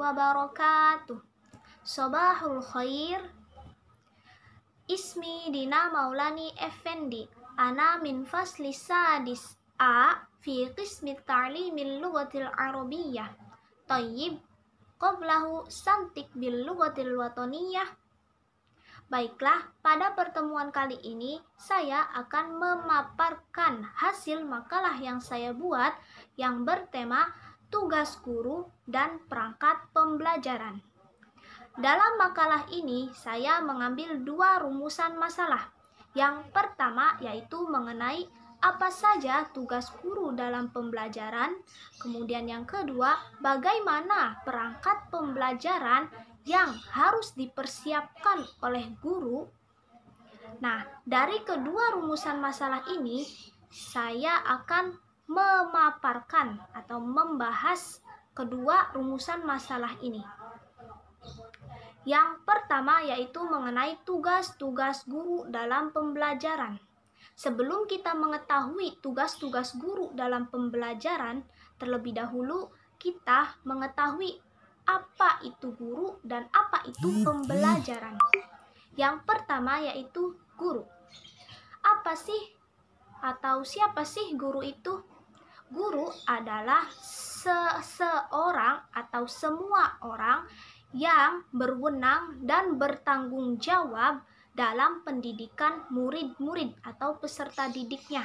wabarakatuh. Sobahul khair. Ismi Dina Maulani Effendi. Ana min fasli sadis A fi qismi ta'limil lughatil arabiyyah. Tayyib, qablahu santik bil lughatil wataniyah. Baiklah, pada pertemuan kali ini saya akan memaparkan hasil makalah yang saya buat yang bertema tugas guru dan perangkat pembelajaran. Dalam makalah ini saya mengambil dua rumusan masalah. Yang pertama yaitu mengenai apa saja tugas guru dalam pembelajaran. Kemudian yang kedua, bagaimana perangkat pembelajaran yang harus dipersiapkan oleh guru. Nah, dari kedua rumusan masalah ini, saya akan memaparkan atau membahas kedua rumusan masalah ini. Yang pertama yaitu mengenai tugas-tugas guru dalam pembelajaran. Sebelum kita mengetahui tugas-tugas guru dalam pembelajaran, terlebih dahulu kita mengetahui apa itu guru dan apa itu pembelajaran. Yang pertama yaitu guru. Apa sih atau siapa sih guru itu? Guru adalah seseorang atau semua orang yang berwenang dan bertanggung jawab dalam pendidikan murid-murid atau peserta didiknya,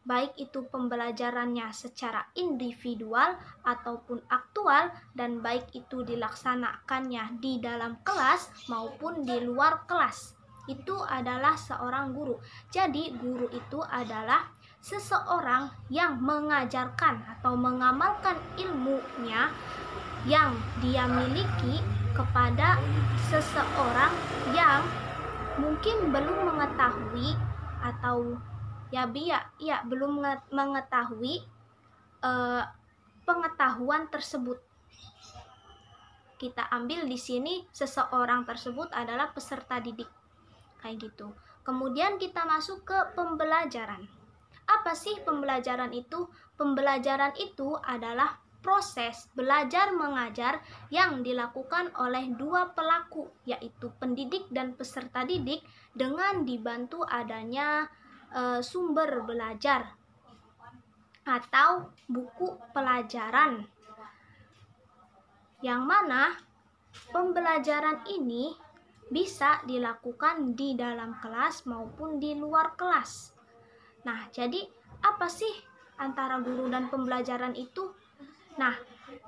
baik itu pembelajarannya secara individual ataupun aktual, dan baik itu dilaksanakannya di dalam kelas maupun di luar kelas. Itu adalah seorang guru. Jadi guru itu adalah seseorang yang mengajarkan atau mengamalkan ilmunya yang dia miliki kepada seseorang yang mungkin belum mengetahui atau belum mengetahui pengetahuan tersebut. Kita ambil di sini seseorang tersebut adalah peserta didik, kayak gitu. Kemudian kita masuk ke pembelajaran. Apa sih pembelajaran itu? Pembelajaran itu adalah proses belajar mengajar yang dilakukan oleh dua pelaku, yaitu pendidik dan peserta didik, dengan dibantu adanya sumber belajar atau buku pelajaran, yang mana pembelajaran ini bisa dilakukan di dalam kelas maupun di luar kelas. Nah, jadi apa sih antara guru dan pembelajaran itu? Nah,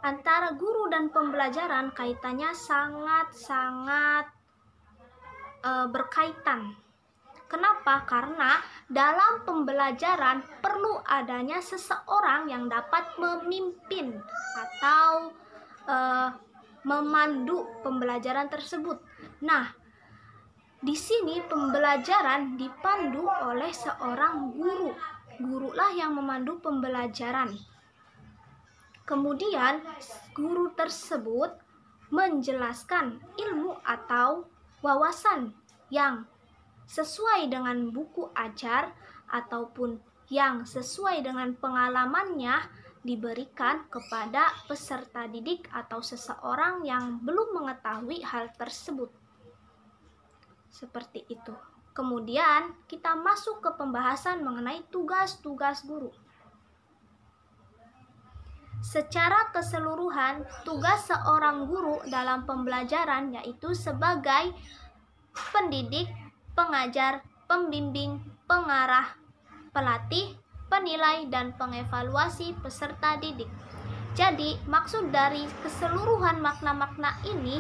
antara guru dan pembelajaran kaitannya sangat-sangat berkaitan. Kenapa? Karena dalam pembelajaran perlu adanya seseorang yang dapat memimpin atau memandu pembelajaran tersebut. Nah, di sini pembelajaran dipandu oleh seorang guru. Gurulah yang memandu pembelajaran. Kemudian guru tersebut menjelaskan ilmu atau wawasan yang sesuai dengan buku ajar ataupun yang sesuai dengan pengalamannya diberikan kepada peserta didik atau seseorang yang belum mengetahui hal tersebut. Seperti itu. Kemudian kita masuk ke pembahasan mengenai tugas-tugas guru. Secara keseluruhan, tugas seorang guru dalam pembelajaran yaitu sebagai pendidik, pengajar, pembimbing, pengarah, pelatih, penilai, dan pengevaluasi peserta didik. Jadi, maksud dari keseluruhan makna-makna ini,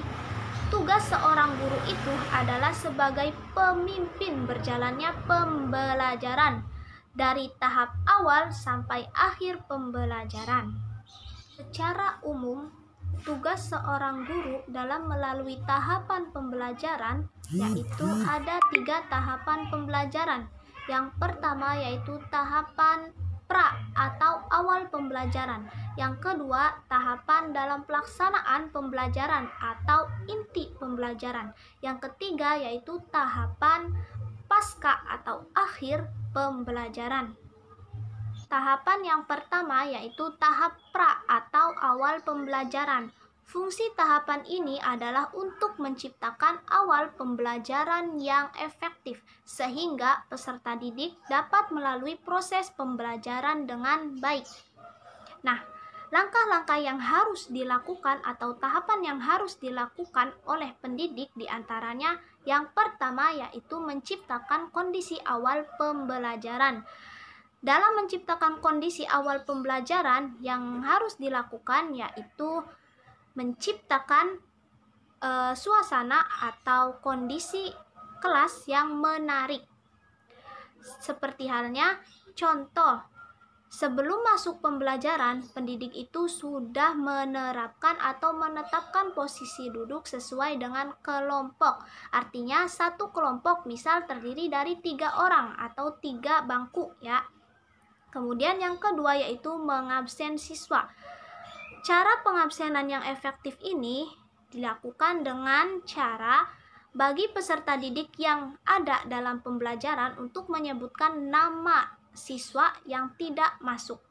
tugas seorang guru itu adalah sebagai pemimpin berjalannya pembelajaran dari tahap awal sampai akhir pembelajaran. Secara umum, tugas seorang guru dalam melalui tahapan pembelajaran yaitu ada 3 tahapan pembelajaran. Yang pertama yaitu tahapan pra atau awal pembelajaran. Yang kedua, tahapan dalam pelaksanaan pembelajaran atau inti pembelajaran. Yang ketiga yaitu tahapan pasca atau akhir pembelajaran. Tahapan yang pertama yaitu tahap pra atau awal pembelajaran. Fungsi tahapan ini adalah untuk menciptakan awal pembelajaran yang efektif, sehingga peserta didik dapat melalui proses pembelajaran dengan baik. Nah, langkah-langkah yang harus dilakukan atau tahapan yang harus dilakukan oleh pendidik diantaranya yang pertama yaitu menciptakan kondisi awal pembelajaran. Dalam menciptakan kondisi awal pembelajaran yang harus dilakukan yaitu menciptakan suasana atau kondisi kelas yang menarik. Seperti halnya contoh, sebelum masuk pembelajaran, pendidik itu sudah menerapkan atau menetapkan posisi duduk sesuai dengan kelompok. Artinya satu kelompok misal terdiri dari 3 orang atau 3 bangku ya. Kemudian yang kedua yaitu mengabsen siswa. Cara pengabsenan yang efektif ini dilakukan dengan cara bagi peserta didik yang ada dalam pembelajaran untuk menyebutkan nama siswa yang tidak masuk.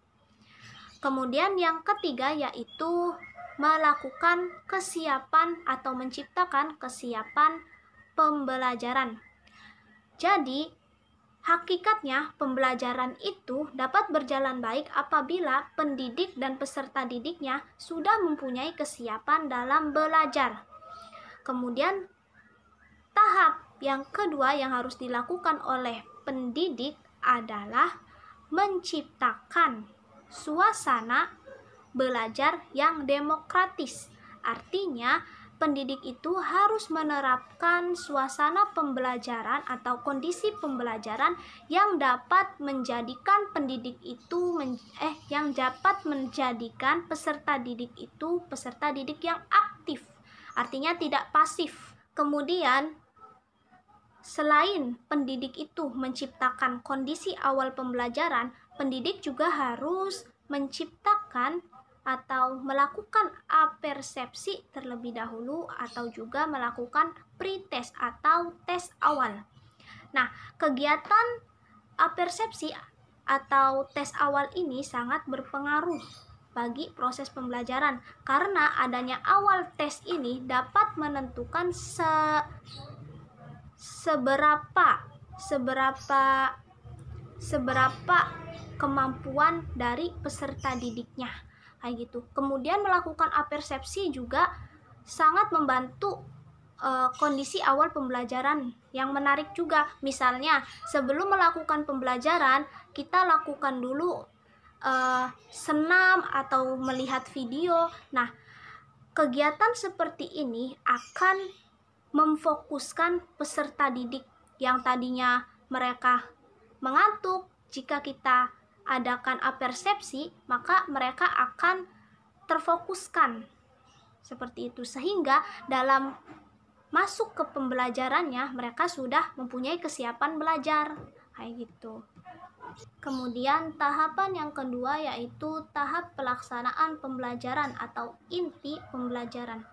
Kemudian yang ketiga yaitu melakukan kesiapan atau menciptakan kesiapan pembelajaran. Jadi, hakikatnya pembelajaran itu dapat berjalan baik apabila pendidik dan peserta didiknya sudah mempunyai kesiapan dalam belajar. Kemudian tahap yang kedua yang harus dilakukan oleh pendidik adalah menciptakan suasana belajar yang demokratis. Artinya, pendidik itu harus menerapkan suasana pembelajaran atau kondisi pembelajaran yang dapat menjadikan yang dapat menjadikan peserta didik itu peserta didik yang aktif. Artinya tidak pasif. Kemudian selain pendidik itu menciptakan kondisi awal pembelajaran, pendidik juga harus menciptakan atau melakukan apersepsi terlebih dahulu atau juga melakukan pretest atau tes awal. Nah, kegiatan apersepsi atau tes awal ini sangat berpengaruh bagi proses pembelajaran karena adanya awal tes ini dapat menentukan seberapa kemampuan dari peserta didiknya. Kayak gitu. Kemudian melakukan apersepsi juga sangat membantu kondisi awal pembelajaran yang menarik juga. Misalnya, sebelum melakukan pembelajaran, kita lakukan dulu senam atau melihat video. Nah, kegiatan seperti ini akan memfokuskan peserta didik yang tadinya mereka mengantuk. Jika kita adakan apersepsi, maka mereka akan terfokuskan seperti itu, sehingga dalam masuk ke pembelajarannya mereka sudah mempunyai kesiapan belajar kayak gitu. Kemudian tahapan yang kedua yaitu tahap pelaksanaan pembelajaran atau inti pembelajaran.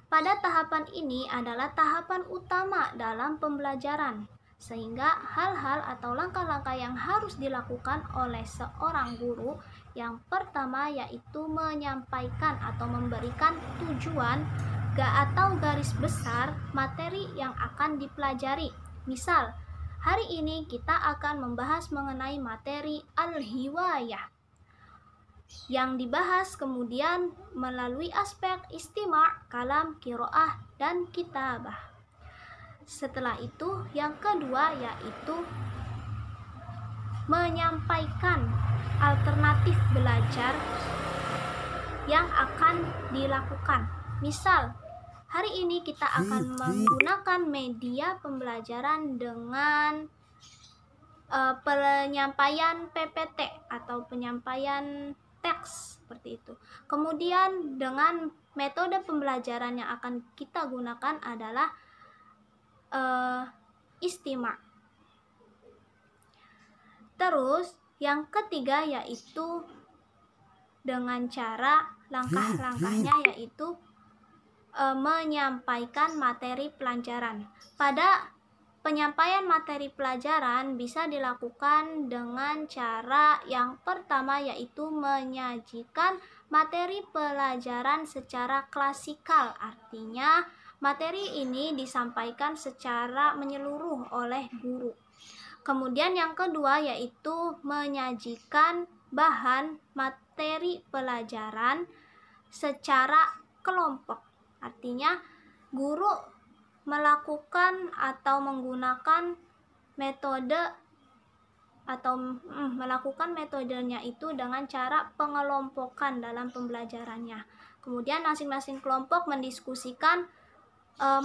Pada tahapan ini adalah tahapan utama dalam pembelajaran, sehingga hal-hal atau langkah-langkah yang harus dilakukan oleh seorang guru yang pertama yaitu menyampaikan atau memberikan tujuan atau garis besar materi yang akan dipelajari. Misal, hari ini kita akan membahas mengenai materi al-hiwayah yang dibahas kemudian melalui aspek istima', kalam, qiraah, dan kitabah. Setelah itu, yang kedua yaitu menyampaikan alternatif belajar yang akan dilakukan. Misal, hari ini kita akan menggunakan media pembelajaran dengan penyampaian PPT atau penyampaian teks seperti itu. Kemudian dengan metode pembelajaran yang akan kita gunakan adalah istima'. Terus yang ketiga yaitu dengan cara langkah-langkahnya yaitu menyampaikan materi pelajaran. Pada Penyampaian materi pelajaran bisa dilakukan dengan cara yang pertama, yaitu menyajikan materi pelajaran secara klasikal. Artinya, materi ini disampaikan secara menyeluruh oleh guru. Kemudian yang kedua yaitu menyajikan bahan materi pelajaran secara kelompok. Artinya, guru melakukan atau menggunakan metode atau melakukan metodenya itu dengan cara pengelompokan dalam pembelajarannya. Kemudian masing-masing kelompok mendiskusikan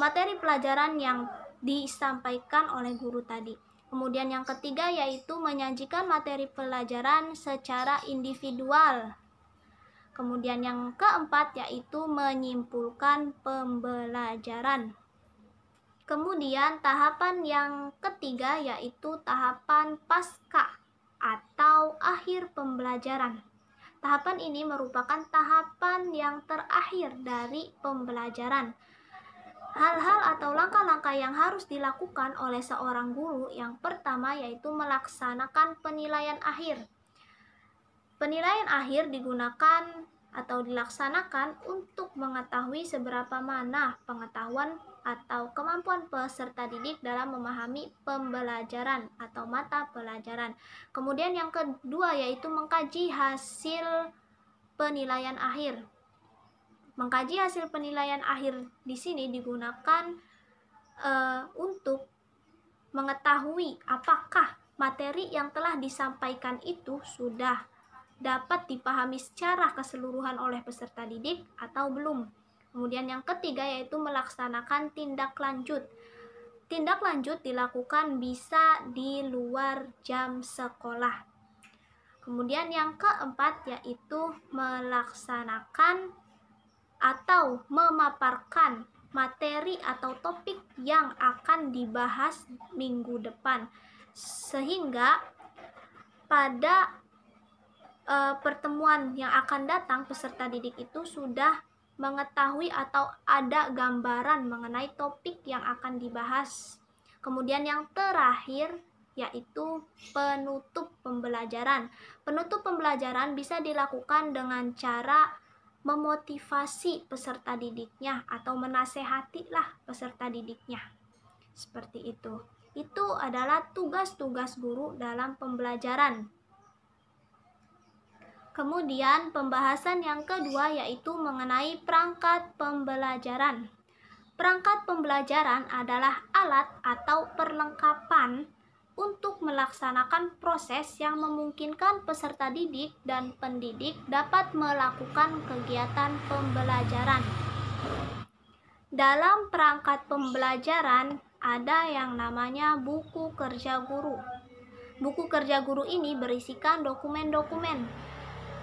materi pelajaran yang disampaikan oleh guru tadi. Kemudian yang ketiga yaitu menyajikan materi pelajaran secara individual. Kemudian yang keempat yaitu menyimpulkan pembelajaran. Kemudian tahapan yang ketiga yaitu tahapan pasca atau akhir pembelajaran. Tahapan ini merupakan tahapan yang terakhir dari pembelajaran. Hal-hal atau langkah-langkah yang harus dilakukan oleh seorang guru yang pertama yaitu melaksanakan penilaian akhir. Penilaian akhir digunakan atau dilaksanakan untuk mengetahui seberapa mana pengetahuan atau kemampuan peserta didik dalam memahami pembelajaran atau mata pelajaran. Kemudian yang kedua yaitu mengkaji hasil penilaian akhir. Mengkaji hasil penilaian akhir di sini digunakan untuk mengetahui apakah materi yang telah disampaikan itu sudah dapat dipahami secara keseluruhan oleh peserta didik atau belum. Kemudian yang ketiga yaitu melaksanakan tindak lanjut. Tindak lanjut dilakukan bisa di luar jam sekolah. Kemudian yang keempat yaitu melaksanakan atau memaparkan materi atau topik yang akan dibahas minggu depan, sehingga pada pertemuan yang akan datang peserta didik itu sudah mengetahui atau ada gambaran mengenai topik yang akan dibahas. Kemudian yang terakhir yaitu penutup pembelajaran. Penutup pembelajaran bisa dilakukan dengan cara memotivasi peserta didiknya atau menasehatilah peserta didiknya. Seperti itu. Itu adalah tugas-tugas guru dalam pembelajaran. Kemudian pembahasan yang kedua yaitu mengenai perangkat pembelajaran. Perangkat pembelajaran adalah alat atau perlengkapan untuk melaksanakan proses yang memungkinkan peserta didik dan pendidik dapat melakukan kegiatan pembelajaran. Dalam perangkat pembelajaran ada yang namanya buku kerja guru. Buku kerja guru ini berisikan dokumen-dokumen.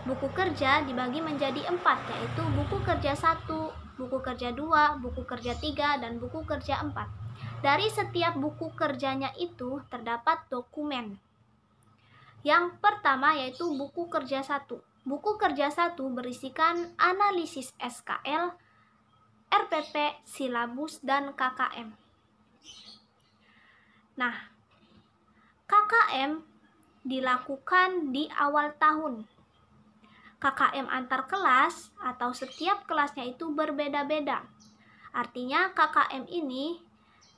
Buku kerja dibagi menjadi 4, yaitu buku kerja 1, buku kerja 2, buku kerja 3, dan buku kerja 4. Dari setiap buku kerjanya itu terdapat dokumen. Yang pertama yaitu buku kerja 1. Buku kerja 1 berisikan analisis SKL, RPP, silabus, dan KKM. Nah, KKM dilakukan di awal tahun. KKM antar kelas atau setiap kelasnya itu berbeda-beda. Artinya KKM ini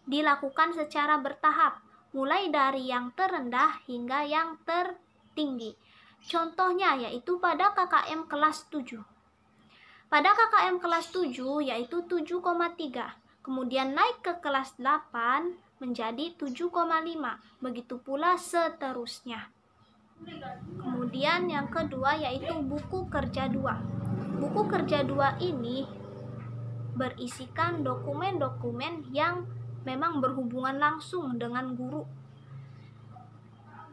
dilakukan secara bertahap, mulai dari yang terendah hingga yang tertinggi. Contohnya yaitu pada KKM kelas 7. Pada KKM kelas 7 yaitu 7,3. Kemudian naik ke kelas 8 menjadi 7,5. Begitu pula seterusnya. Kemudian yang kedua yaitu buku kerja 2. Buku kerja 2 ini berisikan dokumen-dokumen yang memang berhubungan langsung dengan guru.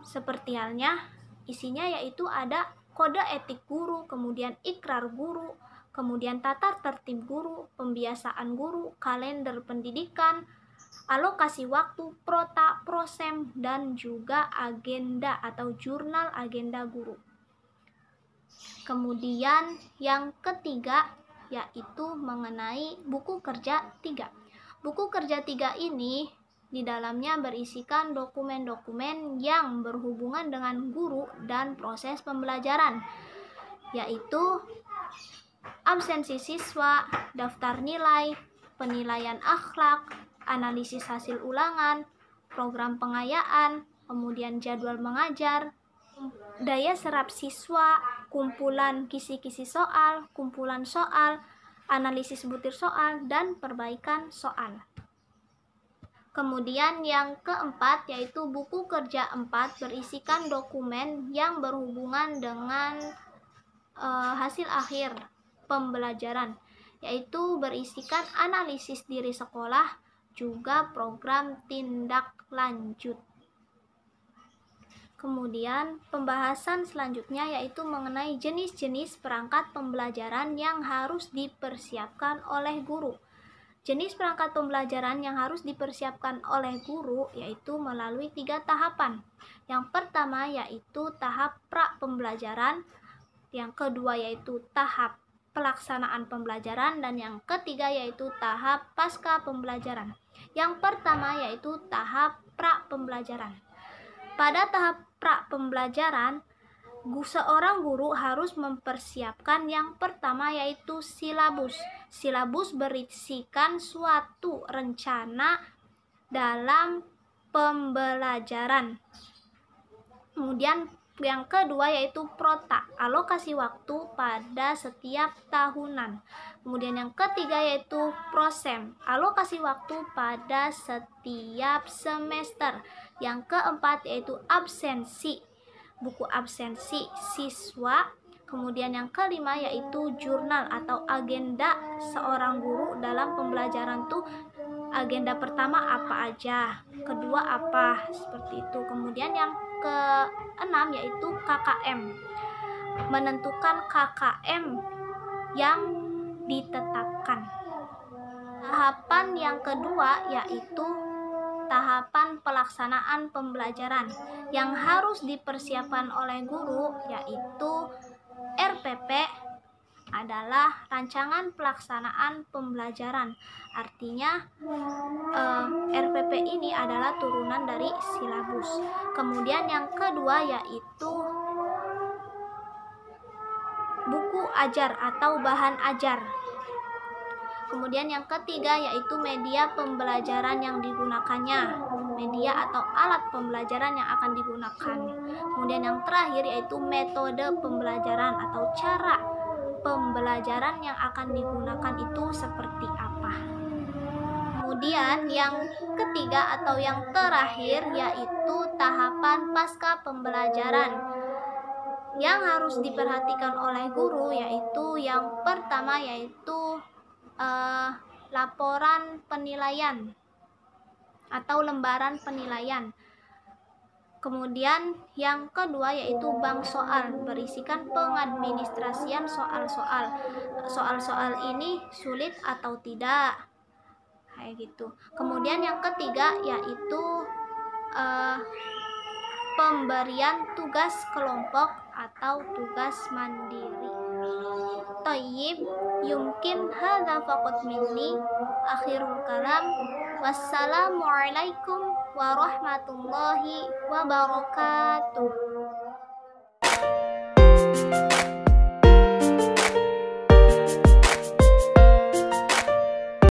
Seperti halnya isinya yaitu ada kode etik guru, kemudian ikrar guru, kemudian tata tertib guru, pembiasaan guru, kalender pendidikan, alokasi waktu, prota, prosem, dan juga agenda atau jurnal agenda guru. Kemudian yang ketiga yaitu mengenai buku kerja 3. Buku kerja 3 ini Di dalamnya berisikan dokumen-dokumen yang berhubungan dengan guru dan proses pembelajaran, yaitu absensi siswa, daftar nilai, penilaian akhlak, analisis hasil ulangan, program pengayaan, kemudian jadwal mengajar, daya serap siswa, kumpulan kisi-kisi soal, kumpulan soal, analisis butir soal, dan perbaikan soal. Kemudian yang keempat yaitu buku kerja 4 berisikan dokumen yang berhubungan dengan hasil akhir pembelajaran, yaitu berisikan analisis diri sekolah, juga program tindak lanjut. Kemudian pembahasan selanjutnya yaitu mengenai jenis-jenis perangkat pembelajaran yang harus dipersiapkan oleh guru. Jenis perangkat pembelajaran yang harus dipersiapkan oleh guru yaitu melalui 3 tahapan. Yang pertama yaitu tahap pra pembelajaran, yang kedua yaitu tahap pelaksanaan pembelajaran, dan yang ketiga yaitu tahap pasca pembelajaran. Yang pertama yaitu tahap pra pembelajaran. Pada tahap pra pembelajaran, seorang guru harus mempersiapkan yang pertama yaitu silabus. Silabus berisikan suatu rencana dalam pembelajaran. Kemudian yang kedua yaitu prota, alokasi waktu pada setiap tahunan. Kemudian yang ketiga yaitu prosem, alokasi waktu pada setiap semester. Yang keempat yaitu absensi, buku absensi siswa. Kemudian yang kelima yaitu jurnal atau agenda seorang guru dalam pembelajaran tuh, agenda pertama apa aja, kedua apa, seperti itu. Kemudian yang keenam yaitu KKM, menentukan KKM yang ditetapkan. Tahapan yang kedua yaitu tahapan pelaksanaan pembelajaran yang harus dipersiapkan oleh guru, yaitu RPP adalah rancangan pelaksanaan pembelajaran. Artinya RPP ini adalah turunan dari silabus. Kemudian yang kedua yaitu buku ajar atau bahan ajar. Kemudian yang ketiga yaitu media pembelajaran yang digunakannya, media atau alat pembelajaran yang akan digunakan. Kemudian yang terakhir yaitu metode pembelajaran atau cara pembelajaran yang akan digunakan itu seperti apa. Kemudian yang ketiga atau yang terakhir yaitu tahapan pasca pembelajaran yang harus diperhatikan oleh guru, yaitu yang pertama yaitu laporan penilaian atau lembaran penilaian. Kemudian yang kedua yaitu bank soal, berisikan pengadministrasian soal-soal. Soal-soal ini sulit atau tidak, kayak gitu. Kemudian yang ketiga yaitu pemberian tugas kelompok atau tugas mandiri. Tayyib, yumkin hadza faqat minni, akhirul kalam. Wassalamualaikum warahmatullahi wabarakatuh.